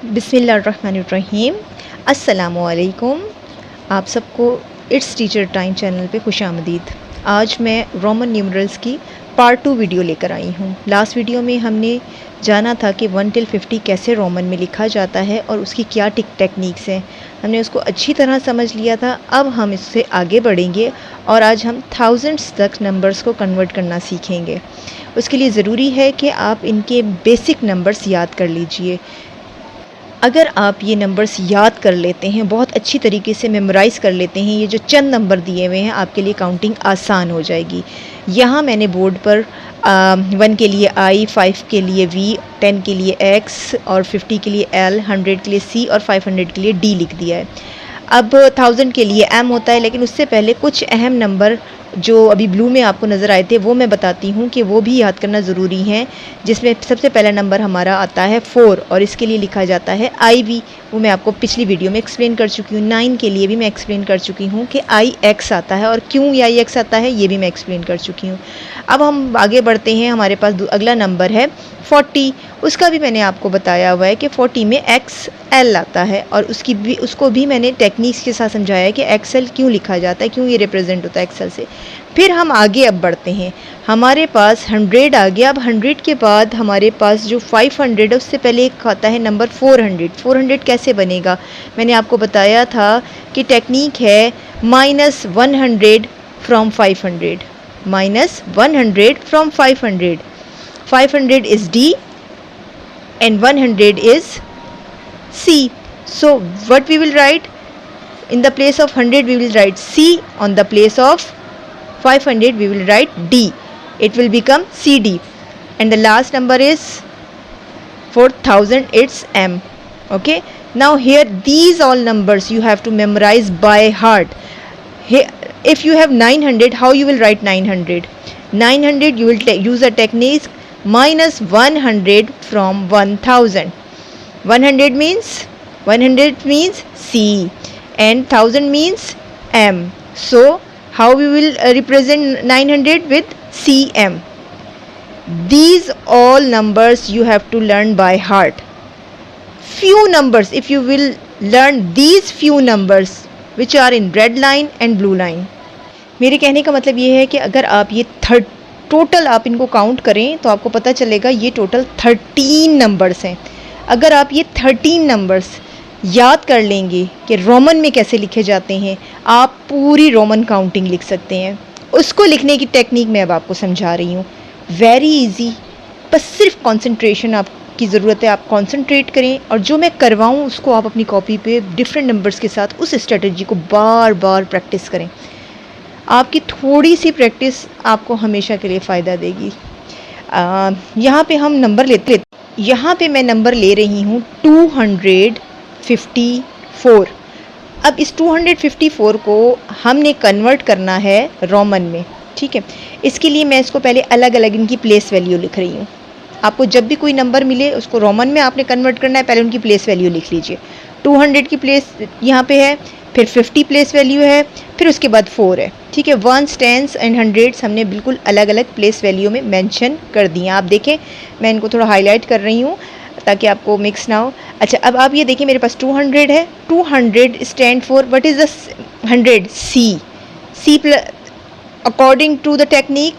बिस्मिल्लाहिर्रहमानिर्रहीम। अस्सलामुअलैकुम। आप सबको इट्स टीचर टाइम चैनल पे खुश आमदीद। आज मैं रोमन न्यूमरल्स की पार्ट 2 वीडियो लेकर आई हूँ। लास्ट वीडियो में हमने जाना था कि 1 till 50 कैसे रोमन में लिखा जाता है और उसकी क्या टेक्निक्स हैं। हमने उसको अच्छी तरह समझ लिया था। अब हम इससे आगे बढ़ेंगे और आज हम थाउजेंड्स तक नंबर्स को कन्वर्ट करना सीखेंगे। उसके लिए ज़रूरी है कि आप इनके बेसिक नंबर्स याद कर लीजिए। अगर आप ये नंबर्स याद कर लेते हैं, बहुत अच्छी तरीके से मेमोराइज़ कर लेते हैं, ये जो चंद नंबर दिए हुए हैं, आपके लिए काउंटिंग आसान हो जाएगी। यहाँ मैंने बोर्ड पर 1 के लिए I, 5 के लिए V, 10 के लिए X और 50 के लिए L, 100 के लिए C और 500 के लिए D लिख दिया है। अब 1000 के लिए M होता है, लेकिन उससे पहले कुछ अहम नंबर जो अभी ब्लू में आपको नज़र आए थे वो मैं बताती हूँ कि वो भी याद करना ज़रूरी है। जिसमें सबसे पहला नंबर हमारा आता है 4 और इसके लिए लिखा जाता है IV। वो मैं आपको पिछली वीडियो में एक्सप्लेन कर चुकी हूँ। 9 के लिए भी मैं एक्सप्लेन कर चुकी हूँ कि IX आता है और क्यों IX आता है ये भी मैं एक्सप्लेन कर चुकी हूँ। अब हम आगे बढ़ते हैं। हमारे पास अगला नंबर है 40। उसका भी मैंने आपको बताया हुआ है कि 40 में XL आता है और उसको भी मैंने टेक्निक्स के साथ समझाया है कि XL क्यों लिखा जाता है, क्यों ये रिप्रेजेंट होता है XL से। फिर हम आगे अब बढ़ते हैं। हमारे पास 100 आ गया। अब 100 के बाद हमारे पास जो 500 है उससे पहले एक आता है नंबर 400। 400 कैसे बनेगा मैंने आपको बताया था कि टेक्निक है -100 from 500। -100 from 500। 500 is D and 100 is C. So what we will write? In the place of 100 we will write C. On the place of 500 we will write D. It will become CD. And the last number is 4000, it's M. Okay, now here these all numbers you have to memorize by heart. Here, if you have 900, how you will write 900? 900 you will use a technique -100 from 1000. 100 means C and 1000 means M. So how we will represent 900? With CM. These all numbers you have to learn by heart. Few numbers, if you will learn these few numbers which are in red line and blue line. मेरे कहने का मतलब ये है कि अगर आप ये टोटल आप इनको काउंट करें तो आपको पता चलेगा ये टोटल 13 नंबर्स हैं। अगर आप ये 13 नंबर्स याद कर लेंगे कि रोमन में कैसे लिखे जाते हैं, आप पूरी रोमन काउंटिंग लिख सकते हैं। उसको लिखने की टेक्निक मैं अब आपको समझा रही हूँ। वेरी इजी, बस सिर्फ कंसंट्रेशन आपकी ज़रूरत है। आप कंसंट्रेट करें और जो मैं करवाऊँ उसको आप अपनी कॉपी पे डिफरेंट नंबर्स के साथ उस स्ट्रेटजी को बार बार प्रैक्टिस करें। आपकी थोड़ी सी प्रैक्टिस आपको हमेशा के लिए फ़ायदा देगी। यहाँ पे हम नंबर लेते यहाँ पे मैं नंबर ले रही हूँ 254। अब इस 254 को हमने कन्वर्ट करना है रोमन में, ठीक है। इसके लिए मैं इसको पहले अलग अलग इनकी प्लेस वैल्यू लिख रही हूँ। आपको जब भी कोई नंबर मिले उसको रोमन में आपने कन्वर्ट करना है, पहले उनकी प्लेस वैल्यू लिख लीजिए। 200 की प्लेस यहाँ पे है, फिर 50 प्लेस वैल्यू है, फिर उसके बाद 4 है, ठीक है। 1s, 10s एंड 100s हमने बिल्कुल अलग अलग प्लेस वैल्यू में मेंशन कर दिए। आप देखें मैं इनको थोड़ा हाईलाइट कर रही हूँ ताकि आपको मिक्स ना हो। अच्छा, अब आप ये देखिए मेरे पास 200 है। 200 stand for what is the 100? C according to the technique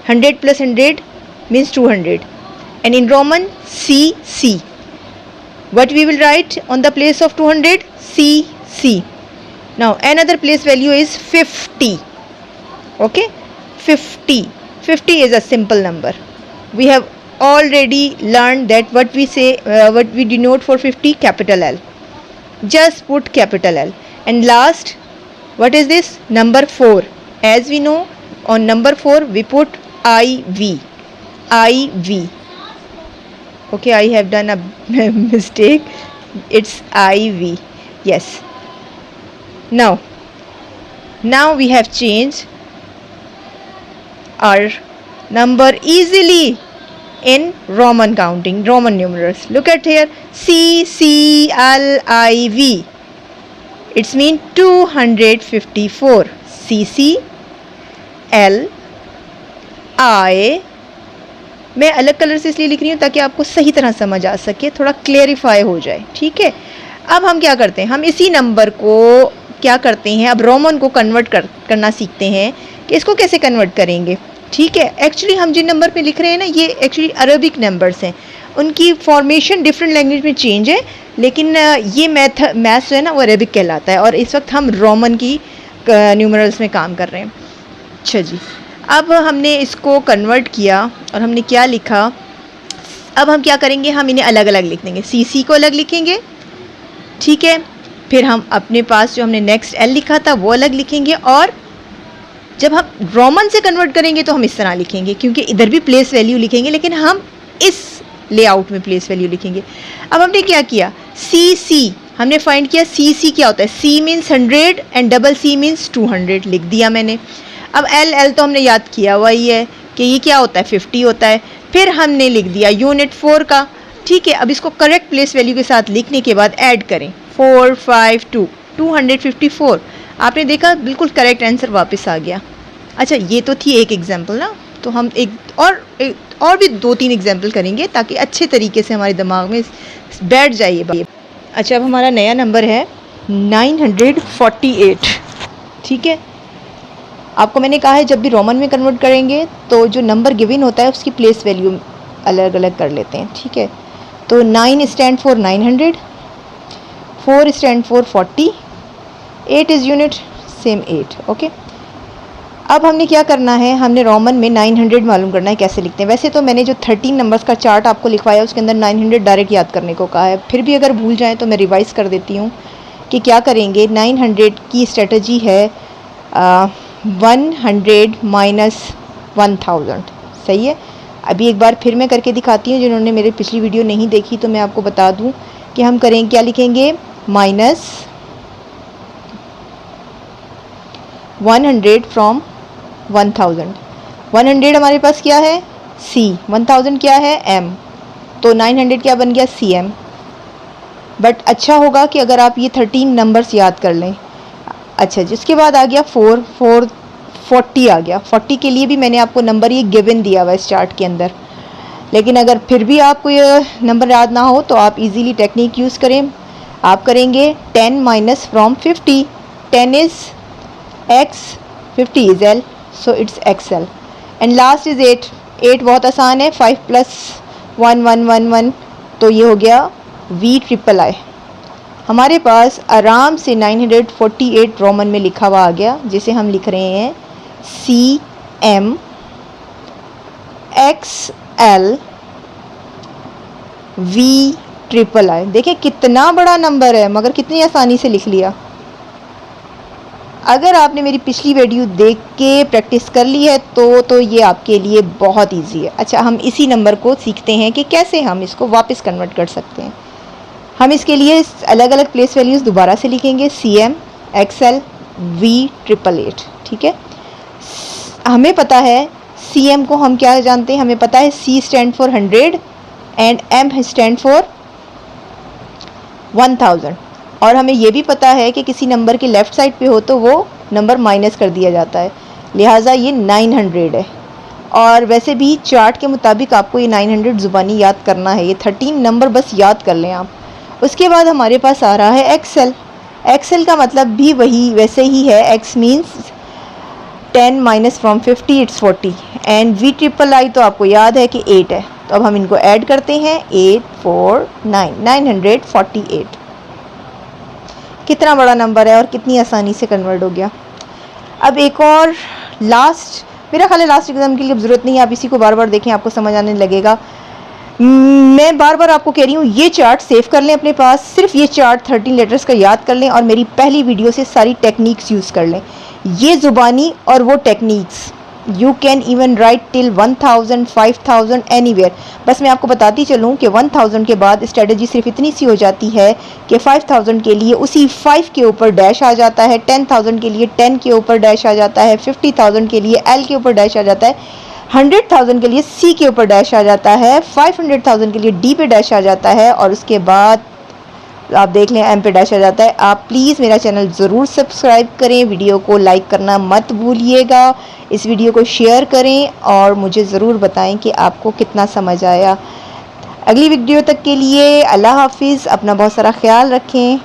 100 plus 100 means 200 and in Roman C. What we will write on the place of 200? C. Now another place value is 50. Okay, 50 is a simple number. We have already learned that what we say, what we denote for 50, capital L. Just put capital L. And last, what is this? Number 4. As we know, on number 4 we put IV. Okay, I have done a mistake. It's IV. Yes. Now we have changed our number easily in Roman counting, Roman numerals. Look at here, CCLIV. It's mean 254. CCLIV. मैं अलग colour से इसलिए लिख रही हूँ ताकि आपको सही तरह समझ आ सके, थोड़ा क्लेरिफाई हो जाए, ठीक है। अब हम क्या करते हैं, हम इसी नंबर को क्या करते हैं, अब रोमन को कन्वर्ट करना सीखते हैं कि इसको कैसे कन्वर्ट करेंगे, ठीक है। एक्चुअली हम जिन नंबर पे लिख रहे हैं ना, ये एक्चुअली अरबिक नंबर्स हैं, उनकी फॉर्मेशन डिफरेंट लैंग्वेज में चेंज है, लेकिन ये मैथ्स जो है ना वो अरबिक कहलाता है, और इस वक्त हम रोमन की न्यूमरल्स में काम कर रहे हैं। अच्छा जी, अब हमने इसको कन्वर्ट किया और हमने क्या लिखा, अब हम क्या करेंगे, हम इन्हें अलग अलग लिख देंगे, सी को अलग लिखेंगे, ठीक है। फिर हम अपने पास जो हमने नेक्स्ट एल लिखा था वो अलग लिखेंगे, और जब हम रोमन से कन्वर्ट करेंगे तो हम इस तरह लिखेंगे, क्योंकि इधर भी प्लेस वैल्यू लिखेंगे लेकिन हम इस लेआउट में प्लेस वैल्यू लिखेंगे। अब हमने क्या किया, सी हमने फाइंड किया, सी क्या होता है, C means 100 and double C means 200 लिख दिया मैंने। अब एल तो हमने याद किया हुआ ही है कि ये क्या होता है, 50 होता है। फिर हमने लिख दिया यूनिट 4 का, ठीक है। अब इसको करेक्ट प्लेस वैल्यू के साथ लिखने के बाद ऐड करें, 4 5 2 254। आपने देखा बिल्कुल करेक्ट आंसर वापस आ गया। अच्छा, ये तो थी एक एग्जाम्पल ना, तो हम एक और भी 2-3 एग्जाम्पल करेंगे ताकि अच्छे तरीके से हमारे दिमाग में बैठ जाए ये बात। अच्छा, अब हमारा नया नंबर है 948, ठीक है। आपको मैंने कहा है जब भी रोमन में कन्वर्ट करेंगे तो जो नंबर गिवन होता है उसकी प्लेस वैल्यू अलग अलग कर लेते हैं, ठीक है। तो 9 stand for 900, 4 stand for 40, 8 is unit, same 8, okay. अब हमने क्या करना है, हमने रोमन में 900 मालूम करना है कैसे लिखते हैं। वैसे तो मैंने जो 13 नंबर्स का चार्ट आपको लिखवाया उसके अंदर 900 डायरेक्ट याद करने को कहा है, फिर भी अगर भूल जाएं तो मैं रिवाइज़ कर देती हूँ कि क्या करेंगे। 900 की स्ट्रेटजी है 100 माइनस 1000, सही है। अभी एक बार फिर मैं करके दिखाती हूँ, जिन्होंने मेरी पिछली वीडियो नहीं देखी तो मैं आपको बता दूँ कि हम करेंगे क्या, लिखेंगे माइनस 100 फ्रॉम 1000। 100 हमारे पास क्या है, C, 1000 क्या है, M, तो 900 क्या बन गया, CM। बट अच्छा होगा कि अगर आप ये 13 नंबर्स याद कर लें। अच्छा, जिसके बाद आ गया 40 आ गया। 40 के लिए भी मैंने आपको नंबर ये गिवन दिया हुआ इस चार्ट के अंदर, लेकिन अगर फिर भी आपको ये नंबर याद ना हो तो आप इजीली टेक्निक यूज़ करें। आप करेंगे 10 minus from 50, 10 is X, 50 is L, so it's XL, and last is 8 बहुत आसान है, 5 प्लस 1 1 1 1, तो ये हो गया VIII। हमारे पास आराम से 948 रोमन में लिखा हुआ आ गया, जिसे हम लिख रहे हैं CM XL VIII। देखिए कितना बड़ा नंबर है, मगर कितनी आसानी से लिख लिया। अगर आपने मेरी पिछली वीडियो देख के प्रैक्टिस कर ली है तो ये आपके लिए बहुत इजी है। अच्छा, हम इसी नंबर को सीखते हैं कि कैसे हम इसको वापस कन्वर्ट कर सकते हैं। हम इसके लिए अलग अलग प्लेस वैल्यूज़ दोबारा से लिखेंगे, CM XL VIII, ठीक है। हमें पता है CM को हम क्या जानते हैं, हमें पता है C stand for 100 and M stand for 1000, और हमें ये भी पता है कि किसी नंबर के लेफ़्ट साइड पे हो तो वो नंबर माइनस कर दिया जाता है, लिहाजा ये 900 है। और वैसे भी चार्ट के मुताबिक आपको ये 900 ज़ुबानी याद करना है, ये 13 नंबर बस याद कर लें आप। उसके बाद हमारे पास आ रहा है XL का मतलब भी वैसे ही है, X means 10 minus from 50 it's 40, and VIII तो आपको याद है कि 8 है। तो अब हम इनको ऐड करते हैं, 8 4 9 948। कितना बड़ा नंबर है और कितनी आसानी से कन्वर्ट हो गया। अब एक और लास्ट, मेरा ख्याल है लास्ट एग्जाम के लिए अब ज़रूरत नहीं है, आप इसी को बार बार देखें, आपको समझ आने लगेगा। मैं बार बार आपको कह रही हूँ ये चार्ट सेव कर लें अपने पास, सिर्फ ये चार्ट 13 लेटर्स का याद कर लें और मेरी पहली वीडियो से सारी टेक्निक्स यूज़ कर लें। ये ज़ुबानी और वो techniques, you can even right till 1000 5000 anywhere. बस मैं आपको बताती चलूँ कि 1000 के बाद स्ट्रेटजी सिर्फ इतनी सी हो जाती है कि 5000 के लिए उसी 5 के ऊपर डैश आ जाता है, 10,000 के लिए 10 के ऊपर डैश आ जाता है, 50,000 के लिए L के ऊपर डैश आ जाता है, 100,000 के लिए C के ऊपर डैश आ जाता है, 500,000 के लिए D पे डैश आ जाता है, और उसके बाद आप देख लें एम पे डैश आ जाता है। आप प्लीज़ मेरा चैनल ज़रूर सब्सक्राइब करें, वीडियो को लाइक करना मत भूलिएगा, इस वीडियो को शेयर करें और मुझे ज़रूर बताएं कि आपको कितना समझ आया। अगली वीडियो तक के लिए अल्लाह हाफिज़, अपना बहुत सारा ख्याल रखें।